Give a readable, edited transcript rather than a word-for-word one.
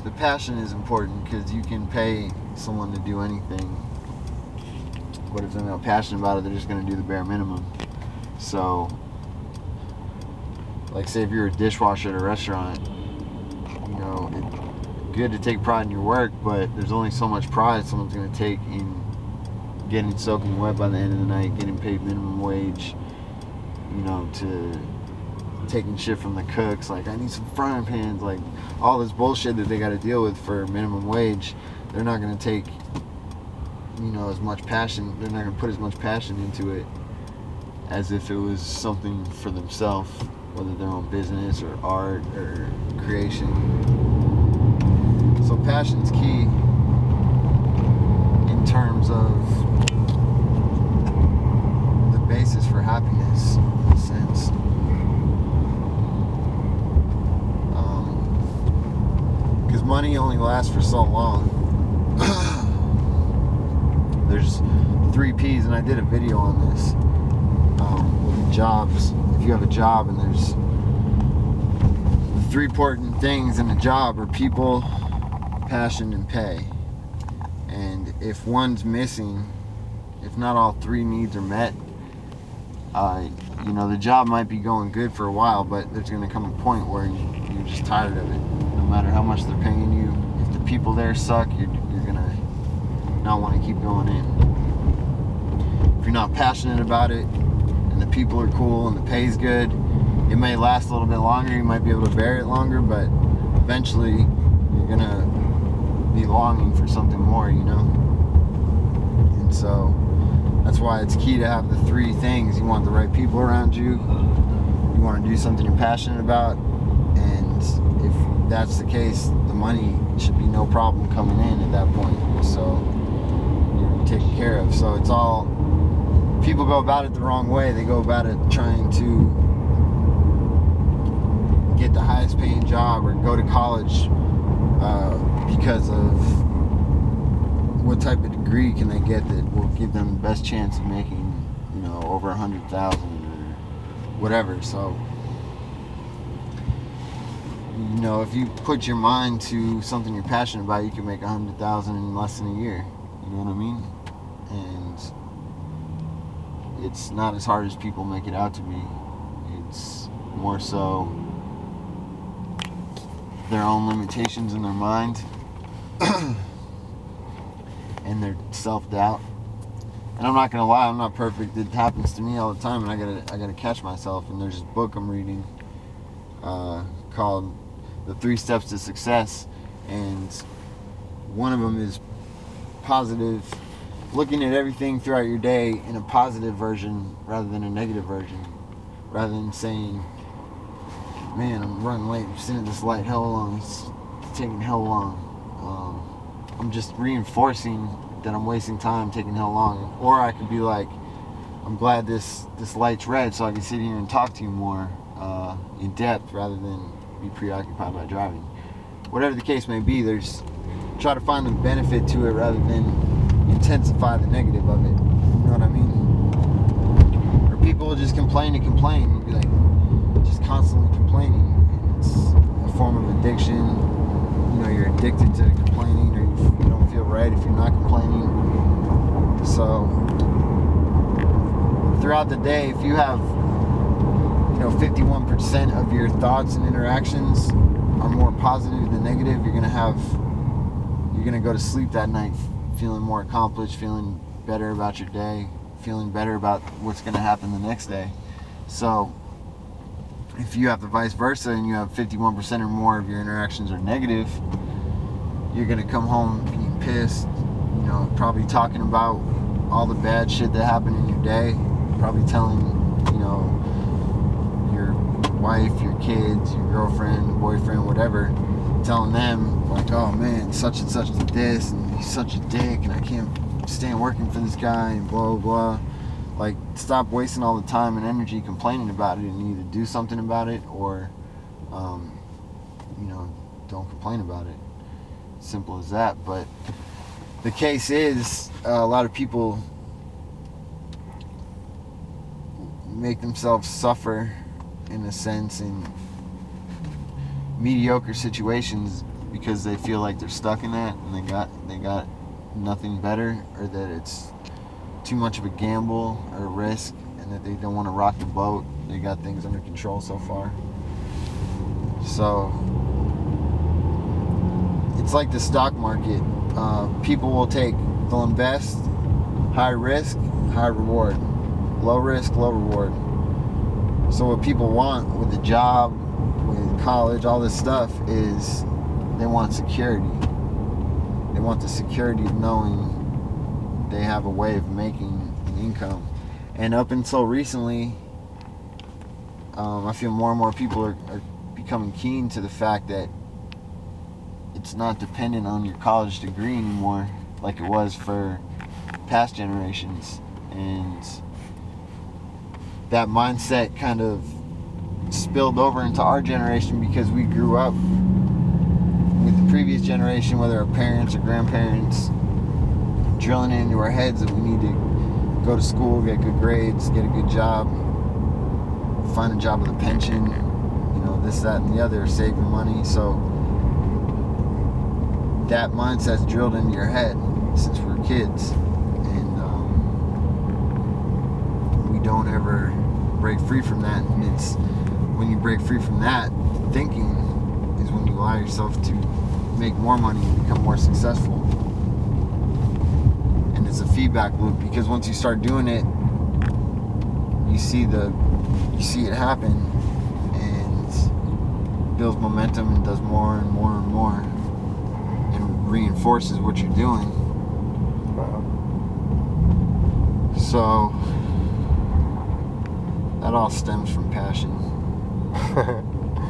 the passion is important, because you can pay someone to do anything, but if they're not passionate about it, they're just going to do the bare minimum. So, like, say if you're a dishwasher at a restaurant, you know, it's good to take pride in your work, but there's only so much pride someone's going to take in getting soaking wet by the end of the night, getting paid minimum wage, you know, to taking shit from the cooks, like, I need some frying pans, like, all this bullshit that they got to deal with for minimum wage. They're not going to take, you know, as much passion, they're not going to put as much passion into it as if it was something for themselves, whether their own business or art or creation. So passion's key in terms of the basis for happiness, in a sense. Because money only lasts for so long. There's 3 P's, and I did a video on this. With jobs, if you have a job, and there's the 3 important things in a job are people, passion, and pay. And if one's missing, if not all 3 needs are met, you know, the job might be going good for a while, but there's going to come a point where you're just tired of it. No matter how much they're paying you, if the people there suck, you're going to not want to keep going in. If you're not passionate about it, and the people are cool, and the pay's good, it may last a little bit longer, you might be able to bear it longer, but eventually you're going to be longing for something more, you know? And so that's why it's key to have the 3 things. You want the right people around you, you want to do something you're passionate about, and if that's the case, the money should be no problem coming in at that point. So you're taken care of. So it's all, people go about it the wrong way. They go about it trying to get the highest paying job or go to college because of what type of degree can they get that will give them the best chance of making, you know, over 100,000 or whatever. So, you know, if you put your mind to something you're passionate about, you can make 100,000 in less than a year. You know what I mean? And it's not as hard as people make it out to be. It's more so their own limitations in their mind and their self-doubt. And I'm not gonna lie, I'm not perfect. It happens to me all the time, and I gotta catch myself. And there's this book I'm reading called The 3 Steps to Success, and one of them is positive, looking at everything throughout your day in a positive version rather than a negative version, rather than saying, man, I'm running late, I'm sitting at this light hell long, it's taking hell long. I'm just reinforcing that I'm wasting time taking hell long. Or I could be like, I'm glad this light's red so I can sit here and talk to you more in depth rather than be preoccupied by driving. Whatever the case may be, try to find the benefit to it rather than intensify the negative of it. You know what I mean? Or people will just complain and complain and be like, just constantly complaining. It's a form of addiction. You know, you're addicted to complaining, or you don't feel right if you're not complaining. So throughout the day, if you have, you know, 51% of your thoughts and interactions are more positive than negative, you're gonna go to sleep that night feeling more accomplished, feeling better about your day, feeling better about what's gonna happen the next day. So if you have the vice versa and you have 51% or more of your interactions are negative, you're gonna come home being pissed, you know, probably talking about all the bad shit that happened in your day, probably telling, you know, your wife, your kids, your girlfriend, boyfriend, whatever, telling them like, oh man, such and such did this, and he's such a dick, and I can't stand working for this guy, and blah blah blah. Like, stop wasting all the time and energy complaining about it, and either do something about it or, you know, don't complain about it. Simple as that. But the case is, a lot of people make themselves suffer, in a sense, in mediocre situations because they feel like they're stuck in that and they got nothing better, or that it's too much of a gamble or a risk, and that they don't want to rock the boat. They got things under control so far. So it's like the stock market. They'll invest, high risk, high reward, low risk, low reward. So what people want with a job, with college, all this stuff, is they want security. They want the security of knowing they have a way of making an income. And up until recently, I feel more and more people are becoming keen to the fact that it's not dependent on your college degree anymore like it was for past generations. And that mindset kind of spilled over into our generation because we grew up with the previous generation, whether our parents or grandparents, drilling it into our heads that we need to go to school, get good grades, get a good job, find a job with a pension, this, that, and the other, save your money. So that mindset's drilled into your head since we're kids, and we don't ever break free from that. And it's when you break free from that thinking is when you allow yourself to make more money and become more successful. And it's a feedback loop, because once you start doing it, you see it happen, and builds momentum and does more and more and more, and reinforces what you're doing. Wow. So that all stems from passion.